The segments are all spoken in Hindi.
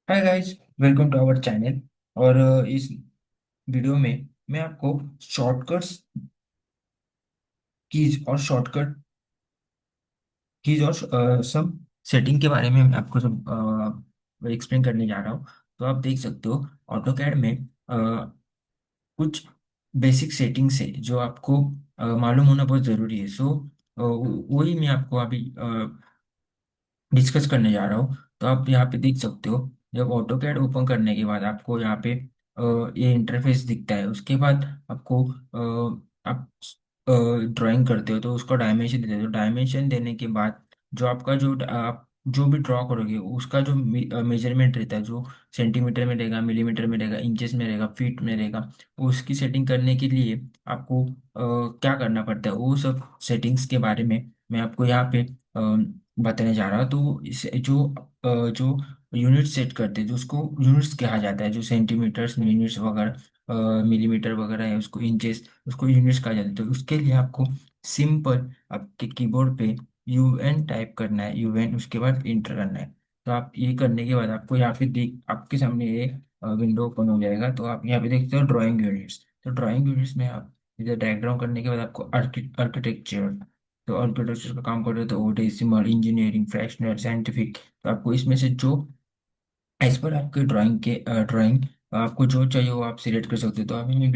Hi guys, welcome to our channel. और इस वीडियो में मैं आपको शॉर्टकट्स कीज और सब सेटिंग के बारे में मैं आपको सब एक्सप्लेन करने जा रहा हूँ। तो आप देख सकते हो ऑटोकैड में कुछ बेसिक सेटिंग्स है जो आपको मालूम होना बहुत ज़रूरी है। वही मैं आपको अभी डिस्कस करने जा रहा हूँ। तो आप यहाँ पे देख सकते हो, जब ऑटो कैड ओपन करने के बाद आपको यहाँ पे ये इंटरफेस दिखता है। उसके बाद आपको आप ड्राइंग करते हो तो उसका डायमेंशन देते हो। डायमेंशन देने के बाद जो आपका जो आप जो भी ड्रॉ करोगे उसका जो मेजरमेंट रहता है, जो सेंटीमीटर में रहेगा, मिलीमीटर में रहेगा, इंचेस में रहेगा, फीट में रहेगा, उसकी सेटिंग करने के लिए आपको क्या करना पड़ता है, वो सब सेटिंग्स के बारे में मैं आपको यहाँ पे बताने जा रहा हूँ। तो इस जो यूनिट सेट करते हैं, जो उसको यूनिट्स कहा जाता है, जो सेंटीमीटर्स, यूनिट्स वगैरह, मिलीमीटर वगैरह है, उसको इंचेस, उसको यूनिट्स कहा जाता है। तो उसके लिए आपको सिंपल आपके कीबोर्ड पे यूएन टाइप करना है, यूएन, उसके बाद इंटर करना है। तो आप ये करने के बाद आपको यहाँ पे देख आपके सामने ये विंडो ओपन हो जाएगा। तो आप यहाँ पे देखते हो ड्राइंग यूनिट्स। तो ड्राइंग यूनिट्स में आप इधर डायग्राम करने के बाद आपको आर्किटेक्चर, तो आर्किटेक्चर का काम कर रहे हो तो वो डेसिमल, इंजीनियरिंग, फ्रैक्शनल, साइंटिफिक। तो आपको इसमें से जो एज पर आपके ड्राइंग आपको जो चाहिए वो आप सिलेक्ट कर सकते हो। तो अभी मैं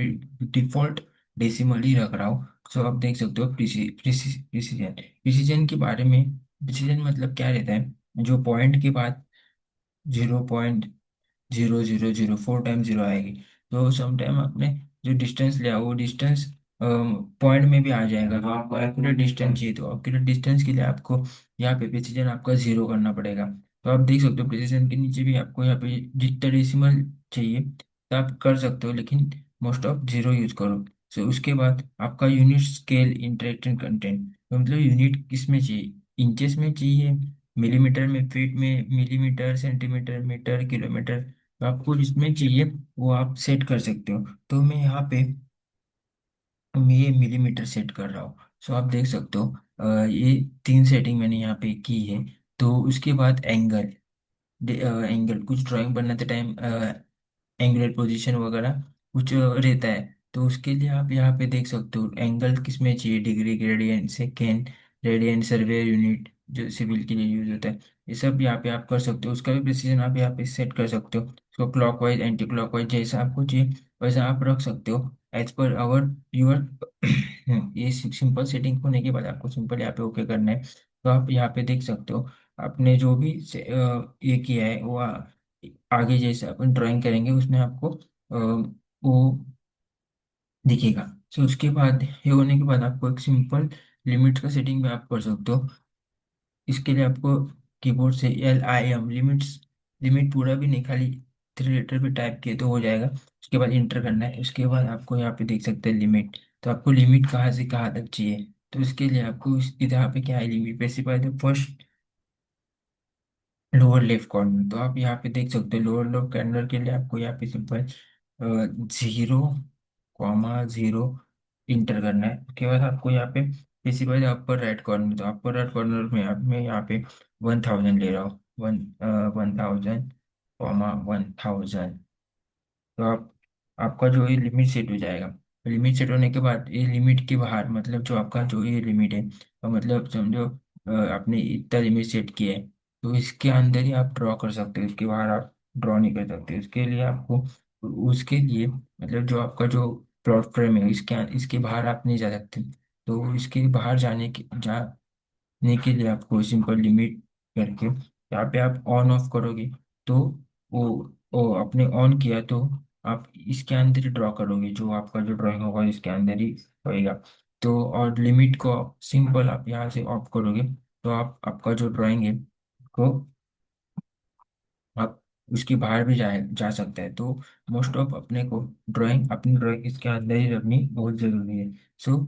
डिफॉल्ट डेसिमल ही रख रहा हूँ। सो आप देख सकते हो प्रिसीजन। प्रिसीजन के बारे में, प्रिसीजन मतलब क्या रहता है, जो पॉइंट के बाद 0.0004 टाइम जीरो आएगी। तो समटाइम आपने जो डिस्टेंस लिया वो डिस्टेंस पॉइंट में भी आ जाएगा। तो आपको एक्यूरेट डिस्टेंस चाहिए, तो एक्यूरेट डिस्टेंस के लिए आपको यहाँ पे प्रिसीजन आपका जीरो करना पड़ेगा। तो आप देख सकते हो प्रिसीजन के नीचे भी आपको यहाँ पे जितना डेसिमल चाहिए तो आप कर सकते हो, लेकिन मोस्ट ऑफ जीरो यूज करो। सो उसके बाद आपका यूनिट स्केल, इंटरेक्शन, कंटेंट, तो मतलब यूनिट किस में चाहिए, इंचेस में चाहिए, मिलीमीटर में, फीट में, मिलीमीटर, सेंटीमीटर, मीटर, किलोमीटर, तो आपको जिसमें चाहिए वो आप सेट कर सकते हो। तो मैं ये मिलीमीटर सेट कर रहा हूँ। सो आप देख सकते हो ये तीन सेटिंग मैंने यहाँ पे की है। तो उसके बाद एंगल, एंगल कुछ ड्राइंग बनाते टाइम एंगुलर पोजीशन वगैरह कुछ रहता है। तो उसके लिए आप यहाँ पे देख सकते हो एंगल किस में चाहिए, डिग्री, ग्रेडियंट, सेकेंड, रेडियन, सर्वे यूनिट, जो सिविल के लिए यूज होता है। ये सब यहाँ पे आप कर सकते हो। उसका भी प्रिसीजन आप यहाँ पे सेट कर सकते हो। उसको क्लॉकवाइज, एंटी क्लॉकवाइज, जैसा आपको चाहिए वैसा आप रख सकते हो एज पर आवर यूर ये सिंपल सेटिंग होने के बाद आपको सिंपल यहाँ पे ओके करना है। तो आप यहाँ पे देख सकते हो आपने जो भी ये किया है वो आगे जैसे अपन ड्राइंग करेंगे उसमें आपको वो दिखेगा। सो उसके बाद ये होने के बाद आपको एक सिंपल लिमिट का सेटिंग भी आप कर सकते हो। इसके लिए आपको कीबोर्ड से LIM, लिमिट्स, लिमिट पूरा भी नहीं, खाली थ्री लेटर भी टाइप किए तो हो जाएगा। उसके बाद इंटर करना है। उसके बाद आपको यहाँ पे देख सकते हैं लिमिट। तो आपको लिमिट कहाँ से कहाँ तक चाहिए, तो इसके लिए आपको इधर यहाँ पे क्या है, limit specify the first lower left corner. तो आप यहाँ पे देख सकते हो लोअर लेफ्ट कॉर्नर के लिए आपको यहाँ पे सिंपल 0,0 इंटर करना है। उसके बाद आपको यहाँ पे स्पेसिफाई अपर राइट कॉर्नर, तो अपर राइट कॉर्नर में मैं यहाँ पे 1000 ले रहा हूँ, 1000, तो आपका जो ये लिमिट सेट हो जाएगा। लिमिट सेट होने के बाद ये लिमिट के बाहर, मतलब जो आपका जो ये लिमिट है, तो मतलब समझो आपने इतना लिमिट सेट किया है, तो इसके अंदर ही आप ड्रॉ कर सकते हो, इसके बाहर आप ड्रॉ नहीं कर सकते। उसके लिए आपको, उसके लिए मतलब जो आपका जो प्लॉट फ्रेम है इसके बाहर आप नहीं जा सकते। तो इसके बाहर जाने के लिए आपको सिंपल लिमिट करके यहाँ पे आप ऑन ऑफ करोगे। तो वो वो आपने ऑन किया तो आप इसके अंदर ही ड्रॉ करोगे, जो आपका जो ड्राइंग होगा इसके अंदर ही होएगा। तो और लिमिट को सिंपल आप यहाँ से ऑफ करोगे तो आप आपका जो ड्राइंग है को आप उसके बाहर भी जा सकता है। तो मोस्ट ऑफ अपने को अपनी ड्राइंग इसके अंदर ही रखनी बहुत ज़रूरी है। सो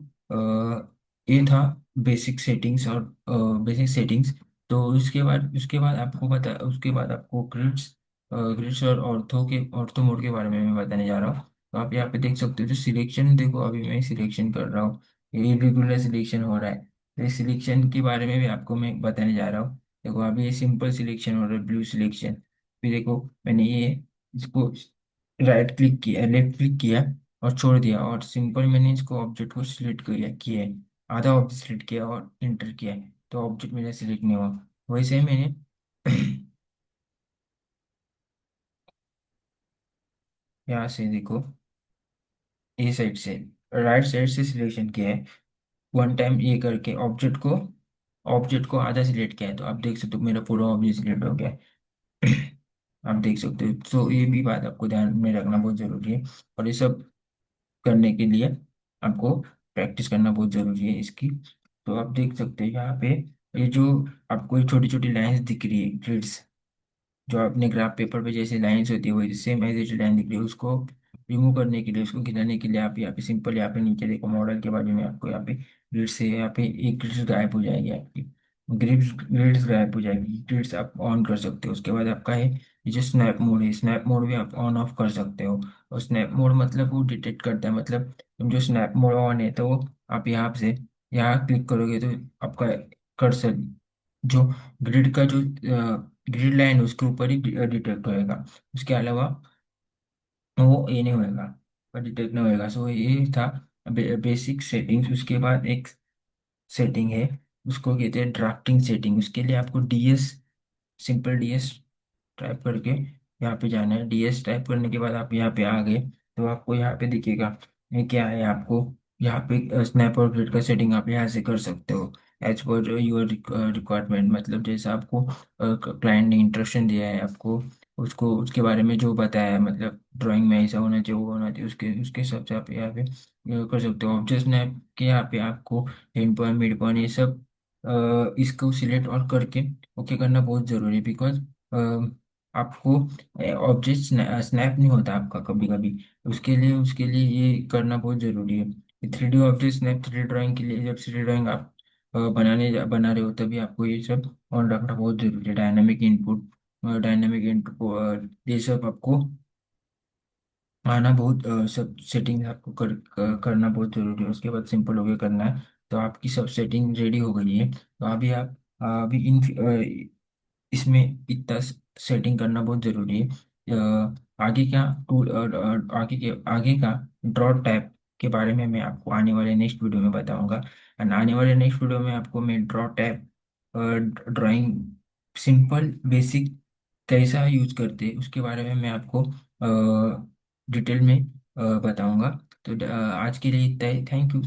ये था बेसिक सेटिंग्स और बेसिक सेटिंग्स। तो उसके बाद आपको बता उसके बाद आपको ग्रिड्स और ऑर्थो मोड के बारे में मैं बताने जा रहा हूँ। तो आप यहाँ पे देख सकते हो जो सिलेक्शन, देखो अभी मैं सिलेक्शन कर रहा हूँ, ये रेगुलर सिलेक्शन हो रहा है। तो इस सिलेक्शन के बारे में भी आपको मैं बताने जा रहा हूँ। देखो अभी ये सिंपल सिलेक्शन हो रहा है, ब्लू सिलेक्शन। फिर देखो मैंने ये इसको राइट क्लिक किया, लेफ्ट क्लिक किया और छोड़ दिया, और सिंपल मैंने इसको ऑब्जेक्ट को सिलेक्ट किया है, आधा ऑब्जेक्ट सिलेक्ट किया और इंटर किया है, तो ऑब्जेक्ट मेरा सिलेक्ट नहीं हुआ। वैसे ही मैंने यहाँ से देखो, ए साइड से, राइट साइड से सिलेक्शन किया है, वन टाइम ये करके ऑब्जेक्ट को आधा सिलेक्ट किया है, तो आप देख सकते हो मेरा पूरा ऑब्जेक्ट सिलेक्ट हो गया है। आप देख सकते हो, तो ये भी बात आपको ध्यान में रखना बहुत जरूरी है, और ये सब करने के लिए आपको प्रैक्टिस करना बहुत जरूरी है इसकी। तो आप देख सकते हैं यहाँ पे, ये जो आपको छोटी छोटी लाइंस दिख रही है, ग्रिड्स, जो अपने ग्राफ पेपर पे जैसे लाइंस होती है वही सेम एज इट लाइन दिख रही है, उसको रिमूव करने के लिए, उसको गिराने के लिए आप यहाँ पे सिंपल, यहाँ पे नीचे देखो मॉडल के बाजू में आपको यहाँ पे ग्रिड से यहाँ पे एक ग्रिड गायब हो जाएगी आपकी, ग्रिड्स ग्रिड्स गायब हो जाएगी, ग्रिड्स आप ऑन कर सकते हो। उसके बाद आपका है ये जो स्नैप मोड है, स्नैप मोड भी आप ऑन ऑफ कर सकते हो। और स्नैप मोड मतलब वो डिटेक्ट करता है, मतलब जो स्नैप मोड ऑन है तो आप यहाँ से यहाँ क्लिक करोगे तो आपका कर्सर जो ग्रिड का जो ग्रिड लाइन है उसके ऊपर ही डिटेक्ट होएगा, उसके अलावा वो ये नहीं होएगा, डिटेक्ट नहीं होएगा। सो ये था बेसिक सेटिंग्स। उसके बाद एक सेटिंग है, उसको कहते हैं ड्राफ्टिंग सेटिंग। उसके लिए आपको डीएस, सिंपल डीएस टाइप करके यहाँ पे जाना है। डीएस टाइप करने के बाद आप यहाँ पे आ गए, तो आपको यहाँ पे दिखेगा ये क्या है, आपको यहाँ पे स्नैप और ग्रिड का सेटिंग आप यहाँ से कर सकते हो एज पर योर रिक्वायरमेंट। मतलब जैसा आपको क्लाइंट ने इंस्ट्रक्शन दिया है आपको, उसको उसके बारे में जो बताया है, मतलब ड्राइंग में ऐसा होना चाहिए वो होना चाहिए, उसके उसके हिसाब से आप यहाँ पे कर सकते हो। ऑब्जेक्ट स्नैप के यहाँ पे आपको एंड पॉइंट, मिड पॉइंट, ये सब इसको सिलेक्ट और करके ओके करना बहुत जरूरी है, बिकॉज आपको ऑब्जेक्ट स्नैप नहीं होता आपका कभी कभी, उसके लिए ये करना बहुत जरूरी है। Three D object snap, three D drawing के लिए, जब थ्री डी ड्राइंग आप बना रहे हो तभी आपको ये सब ऑन रखना बहुत जरूरी है। डायनामिक इनपुट ये सब आपको आना बहुत सब सेटिंग आपको करना बहुत जरूरी है। उसके बाद सिंपल हो गया करना है, तो आपकी सब सेटिंग रेडी हो गई है। तो अभी आप अभी इसमें इतना सेटिंग करना बहुत जरूरी है। आगे क्या टूल, आगे का ड्रॉ टैब के बारे में मैं आपको आने वाले नेक्स्ट वीडियो में बताऊंगा। एंड आने वाले नेक्स्ट वीडियो में आपको मैं draw tab, drawing simple basic कैसा यूज करते हैं उसके बारे में मैं आपको डिटेल में बताऊंगा। तो आज के लिए इतना ही, थैंक यू।